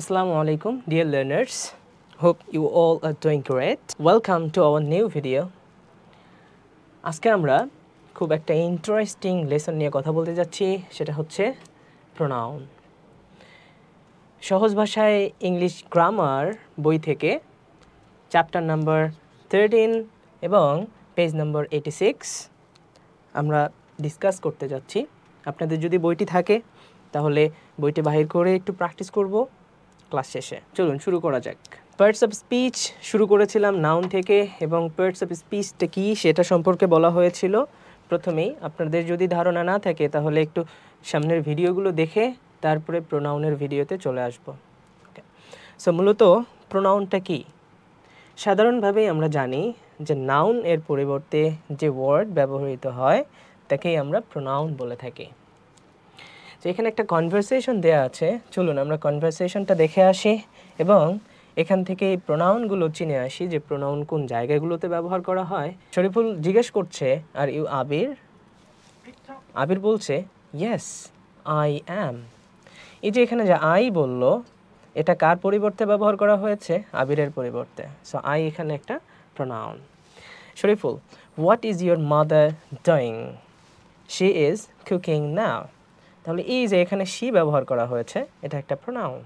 Assalamu alaikum, dear learners. Hope you all are doing great. Welcome to our new video. আজকে আমরা খুব একটা interesting lesson নিয়ে কথা বলতে যাচ্ছি, সেটা হচ্ছে প্রোনাউন। সহজ ভাষায় ইংলিশ গ্রামার বই থেকে চ্যাপ্টার নাম্বার 13 এবং পেজ নাম্বার 86 আমরা ডিসকাস করতে যাচ্ছি। আপনাদের যদি বইটি থাকে তাহলে বইটি বাহির করে একটু প্র্যাকটিস করব ক্লাস শেষে। চলুন শুরু করা যাক। পার্টস অফ স্পিচ শুরু করেছিলাম নাউন থেকে, এবং পার্টস অফ স্পিচটা কী সেটা সম্পর্কে বলা হয়েছিল প্রথমেই। আপনাদের যদি ধারণা না থাকে তাহলে একটু সামনের ভিডিওগুলো দেখে তারপরে প্রোনাউনের ভিডিওতে চলে আসব। ওকে, সো মূলত প্রোনাউনটা কি? সাধারণভাবেই আমরা জানি যে নাউন এর পরিবর্তে যে ওয়ার্ড ব্যবহৃত হয় তাকেই আমরা প্রোনাউন বলে থাকি। তো এখানে একটা কনভারসেশন দেয়া আছে, চলুন আমরা কনভারসেশনটা দেখে আসি এবং এখান থেকে এই প্রোনাউনগুলো চিনে আসি যে প্রোনাউন কোন জায়গাগুলোতে ব্যবহার করা হয়। শরীফুল জিজ্ঞেস করছে, আর ইউ আবির? আবির বলছে ইয়েস আই অ্যাম। এই যে এখানে যে আই বলল, এটা কার পরিবর্তে ব্যবহার করা হয়েছে? আবিরের পরিবর্তে। সো আই এখানে একটা pronoun. Shariful, what is your mother doing? She is cooking now. তাহলে এই যে এখানে শি ব্যবহার করা হয়েছে, এটা একটা pronoun.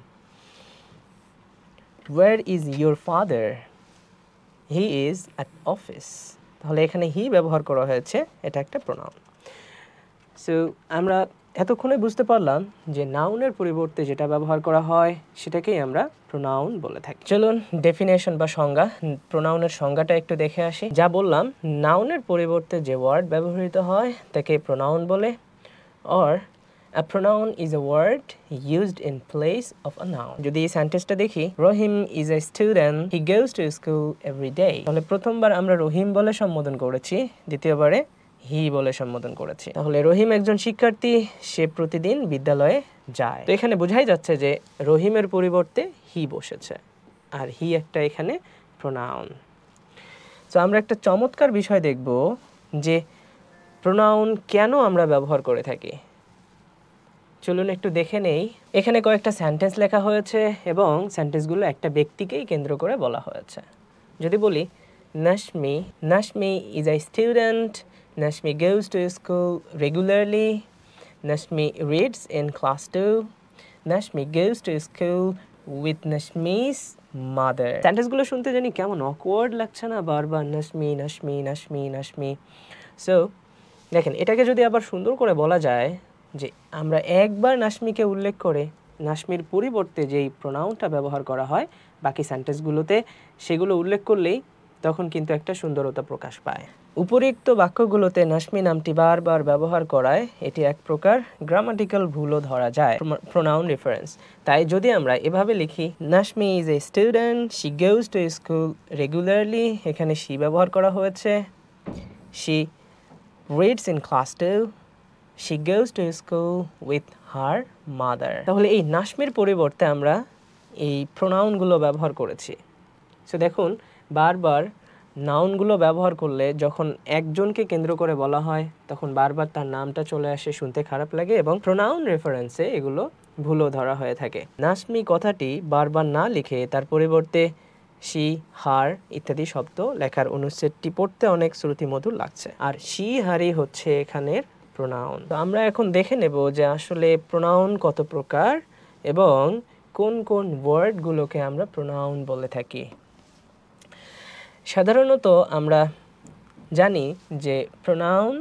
Where is your father? He is at office. তাহলে এখানে হি ব্যবহার করা হয়েছে, এটা একটা প্রোনাউন। সো আমরা এতক্ষণে বুঝতে পারলাম যে নাউনের পরিবর্তে যেটা ব্যবহার করা হয় সেটাকেই আমরা প্রোনাউন বলে থাকি। চলুন ডেফিনেশন বা সংজ্ঞা, প্রোনাউনের সংজ্ঞাটা একটু দেখে আসি। যা বললাম, নাউনের পরিবর্তে যে ওয়ার্ড ব্যবহৃত হয় তাকে প্রোনাউন বলে। Or a pronoun is a word used in place of a noun. যদি এই সেন্টেন্সটা দেখি, রহিম is a student, he goes to school every day. তাহলে প্রথমবার আমরা রহিম বলে সম্বোধন করেছি, দ্বিতীয়বারে হি বলে সম্বোধন করেছি। তাহলে রহিম একজন শিক্ষার্থী, সে প্রতিদিন বিদ্যালয়ে যায়। তো এখানে বোঝাই যাচ্ছে যে রহিমের পরিবর্তে হি বসেছে, আর হি একটা এখানে প্রোনাউন। তো আমরা একটা চমৎকার বিষয় দেখব যে প্রোনাউন কেন আমরা ব্যবহার করে থাকি। চলুন একটু দেখে নেই। এখানে কয়েকটা সেন্টেন্স লেখা হয়েছে এবং সেন্টেন্সগুলো একটা ব্যক্তিকেই কেন্দ্র করে বলা হয়েছে। যদি বলি Nashmi is a student, Nashmi goes to school regularly, Nashmi reads in class 2, Nashmi goes to school with Nashmi's mother. সেন্টেন্সগুলো শুনতে জানি কেমন অকওয়ার্ড লাগছে না? বারবার নাশমি নাশমি নাশমি নাশমি। সো দেখেন, এটাকে যদি আবার সুন্দর করে বলা যায় যে আমরা একবার নাশমিকে উল্লেখ করে নাশমির পরিবর্তে যেই প্রোনাউনটা ব্যবহার করা হয় বাকি সেন্টেন্সগুলোতে, সেগুলো উল্লেখ করলেই তখন কিন্তু একটা সুন্দরতা প্রকাশ পায়। উপরিউক্ত বাক্যগুলোতে নাশমি নামটি বারবার ব্যবহার করায় এটি এক প্রকার গ্রামাটিক্যাল ভুলও ধরা যায়, প্রোনাউন রেফারেন্স। তাই যদি আমরা এভাবে লিখি, Nashmi is a student, she goes to school regularly, এখানে শি ব্যবহার করা হয়েছে। She reads in class 2, she goes to school with her mother. তাহলে এই নাশমির পরিবর্তে আমরা এই প্রোনাউনগুলো ব্যবহার করেছি। সো দেখুন, বারবার নাউনগুলো ব্যবহার করলে যখন একজনকে কেন্দ্র করে বলা হয় তখন বারবার তার নামটা চলে আসে, শুনতে খারাপ লাগে, এবং প্রোনাউন রেফারেন্সে এগুলো ভুলও ধরা হয়ে থাকে। নাশমি কথাটি বারবার না লিখে তার পরিবর্তে শি, হার ইত্যাদি শব্দ লেখার অনুচ্ছেদটি পড়তে অনেক শ্রুতিমধুর লাগছে, আর শি, হারই হচ্ছে এখানের প্রোনাউন। তো আমরা এখন দেখে নেব যে আসলে প্রোনাউন কত প্রকার এবং কোন কোন ওয়ার্ডগুলোকে আমরা প্রোনাউন বলে থাকি। সাধারণত আমরা জানি যে প্রোনাউন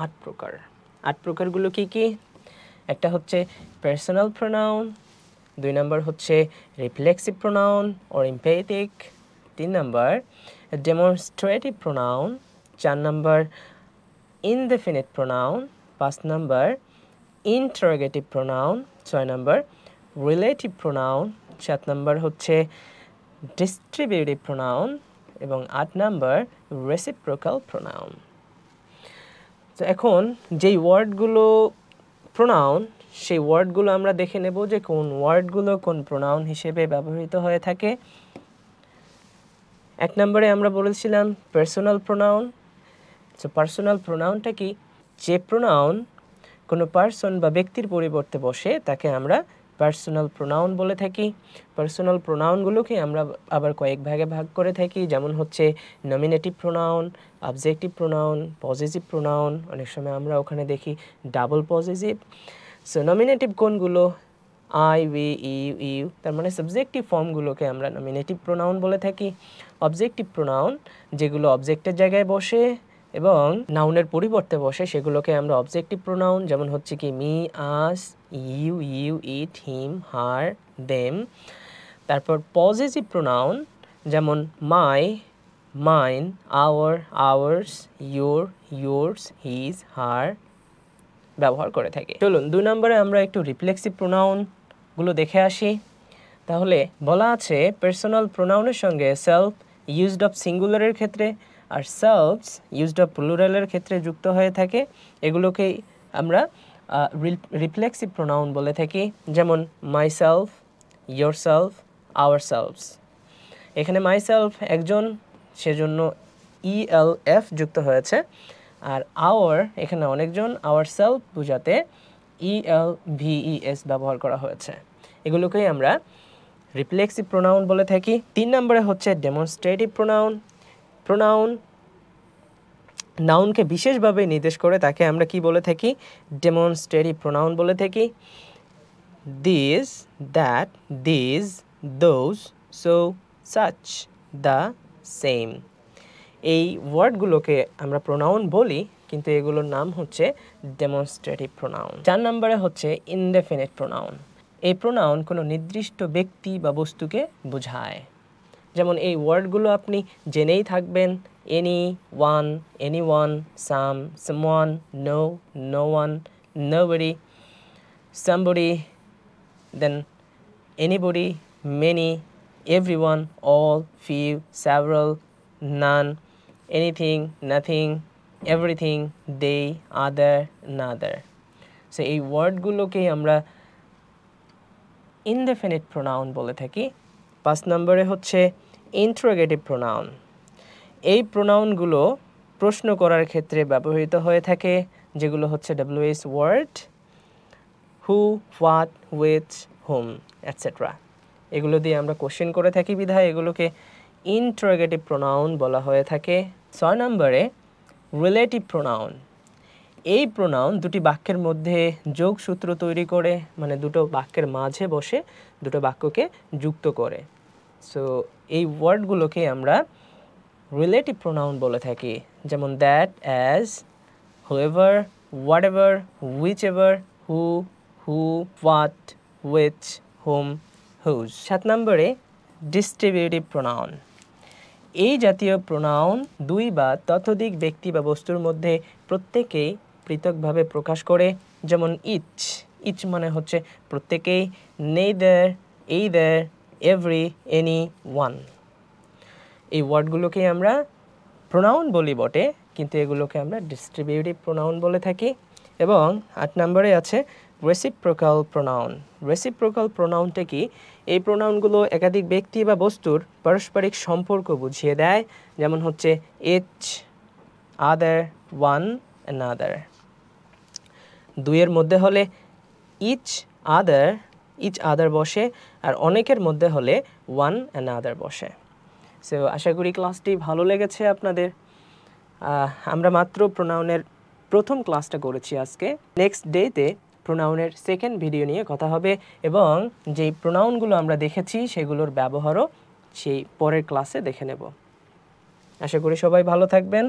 8 প্রকার। 8 প্রকারগুলো কি কি? একটা হচ্ছে পার্সোনাল প্রোনাউন, 2 নম্বর হচ্ছে রিফ্লেক্সিভ প্রোনাউন অর ইম্পেরেটিভ, 3 নম্বর ডেমনস্ট্রেটিভ প্রোনাউন, 4 নম্বর ইনডেফিনিট প্রোনাউন, 5 নম্বর ইন্টারোগেটিভ প্রোনাউন, 6 নম্বর রিলেটিভ প্রোনাউন, 7 নম্বর হচ্ছে ডিস্ট্রিবিউটিভ প্রোনাউন এবং 8 নম্বর রেসিপ্রোকাল প্রোনাউন। তো এখন যেই ওয়ার্ডগুলো প্রোনাউন, সেই ওয়ার্ডগুলো আমরা দেখে নেব যে কোন ওয়ার্ডগুলো কোন প্রোনাউন হিসেবে ব্যবহৃত হয়ে থাকে। 1 নম্বরে আমরা বলেছিলাম পার্সোনাল প্রোনাউন। তো পার্সোনাল প্রোনাউনটা কি? যে প্রোনাউন কোনো পার্সন বা ব্যক্তির পরিবর্তে বসে তাকে আমরা পার্সোনাল প্রোনাউন বলে থাকি। পার্সোনাল প্রোনাউনগুলোকে আমরা আবার কয়েক ভাগে ভাগ করে থাকি, যেমন হচ্ছে nominative pronoun, objective pronoun, positive pronoun, অনেক সময় আমরা ওখানে দেখি ডাবল পজিটিভ। সো নমিনেটিভ কোনগুলো? আই, উই, ইউ, তার মানে সাবজেক্টিভ ফর্মগুলোকে আমরা নমিনেটিভ প্রোনাউন বলে থাকি। অবজেক্টিভ প্রোনাউন যেগুলো অবজেক্টের জায়গায় বসে এবং নাউনের পরিবর্তে বসে সেগুলোকে আমরা অবজেক্টিভ প্রোনাউন, যেমন হচ্ছে কি me, us, you, it, him, her, them. তারপর পজিটিভ প্রোনাউন যেমন my, mine, our, ours, yours, his, her ব্যবহার করে থাকি। চলুন 2 নম্বরে আমরা একটু রিফ্লেক্সিভ প্রোনাউনগুলো দেখে আসি। তাহলে বলা আছে পার্সোনাল প্রোনাউনের সঙ্গে সেলফ ইউজড অফ সিঙ্গুলারের ক্ষেত্রে আর সেলফস ইউজড অফ প্লুরালের ক্ষেত্রে যুক্ত হয়ে থাকে। এগুলোকেই আমরা রিফ্লেক্সিভ প্রোনাউন বলে থাকি, যেমন মাইসেলফ, ইয়োরসেলফ, আওয়ারসেলভস। এখানে মাইসেলফ একজন, সেজন্য ELF যুক্ত হয়েছে, আর আওয়ার এখানে অনেকজন, আওয়ারসেলফ বোঝাতে ELVES ব্যবহার করা হয়েছে। এগুলোকেই আমরা রিফ্লেক্সিভ প্রোনাউন বলে থাকি। 3 নম্বরে হচ্ছে ডেমনস্ট্রেটিভ প্রোনাউন। প্রোনাউন নাউনকে বিশেষভাবে নির্দেশ করে তাকে আমরা কি বলে থাকি? ডেমনস্ট্রেটিভ প্রোনাউন বলে থাকি। This, that, this, those, so, such, the, same. এই ওয়ার্ডগুলোকে আমরা প্রোনাউন বলি, কিন্তু এগুলোর নাম হচ্ছে ডেমনস্ট্রেটিভ প্রোনাউন। 4 নম্বরে হচ্ছে ইনডেফিনিট প্রোনাউন। এই প্রোনাউন কোনো নির্দিষ্ট ব্যক্তি বা বস্তুকে বোঝায়। যেমন এই ওয়ার্ডগুলো আপনি জেনেই থাকবেন: any, one, anyone, some, someone, no, no one, nobody, somebody, then anybody, many, everyone, all, few, several, none, anything, nothing, everything, they, other, another. So এই ওয়ার্ডগুলোকেই আমরা ইনডেফিনিট প্রোনাউন বলে থাকি। 5 নম্বরে হচ্ছে ইন্টারোগেটিভ প্রোনাউন। এই প্রোনাউনগুলো প্রশ্ন করার ক্ষেত্রে ব্যবহৃত হয়ে থাকে, যেগুলো হচ্ছে WH word, who, what, which, whom, etcetera. এগুলো দিয়ে আমরা কোশ্চেন করে থাকি বিধায় এগুলোকে ইন্টারোগেটিভ প্রোনাউন বলা হয়ে থাকে। 6 নম্বরে রিলেটিভ প্রোনাউন। এই প্রোনাউন দুটি বাক্যের মধ্যে যোগসূত্র তৈরি করে, মানে দুটো বাক্যের মাঝে বসে দুটো বাক্যকে যুক্ত করে। সো এই ওয়ার্ডগুলোকে আমরা রিলেটিভ প্রোনাউন বলে থাকি, যেমন that, as, whoever, whatever, whichever, who, what, which, whom, whose. 7 নম্বরে ডিস্ট্রিবিউটিভ প্রোনাউন। এই জাতীয় প্রোনাউন দুই বা ততোধিক ব্যক্তি বা বস্তুর মধ্যে প্রত্যেকেই পৃথকভাবে প্রকাশ করে, যেমন ইচ মানে হচ্ছে প্রত্যেকেই, neither, either, every, any, one. এই ওয়ার্ডগুলোকে আমরা প্রোনাউন বলি বটে, কিন্তু এগুলোকে আমরা ডিস্ট্রিবিউটিভ প্রোনাউন বলে থাকি। এবং 8 নম্বরে আছে রেসিপ্রোকাল প্রোনাউন। রেসিপ্রোকাল প্রোনাউনটা কি? এই প্রোনাউনগুলো একাধিক ব্যক্তি বা বস্তুর পারস্পরিক সম্পর্ক বুঝিয়ে দেয়, যেমন হচ্ছে ইচ, আদার, ওয়ান, অ্যানাদার। দুইয়ের মধ্যে হলে ইচ আদার বসে, আর অনেকের মধ্যে হলে ওয়ান, অ্যানাদার বসে। সো আশা করি ক্লাসটি ভালো লেগেছে আপনাদের। আমরা মাত্র প্রোনাউনের প্রথম ক্লাসটা করেছি আজকে। নেক্সট ডেতে প্রোনাউনের সেকেন্ড ভিডিও নিয়ে কথা হবে, এবং যেই প্রোনাউনগুলো আমরা দেখেছি সেগুলোর ব্যবহারও সেই পরের ক্লাসে দেখে নেব। আশা করি সবাই ভালো থাকবেন।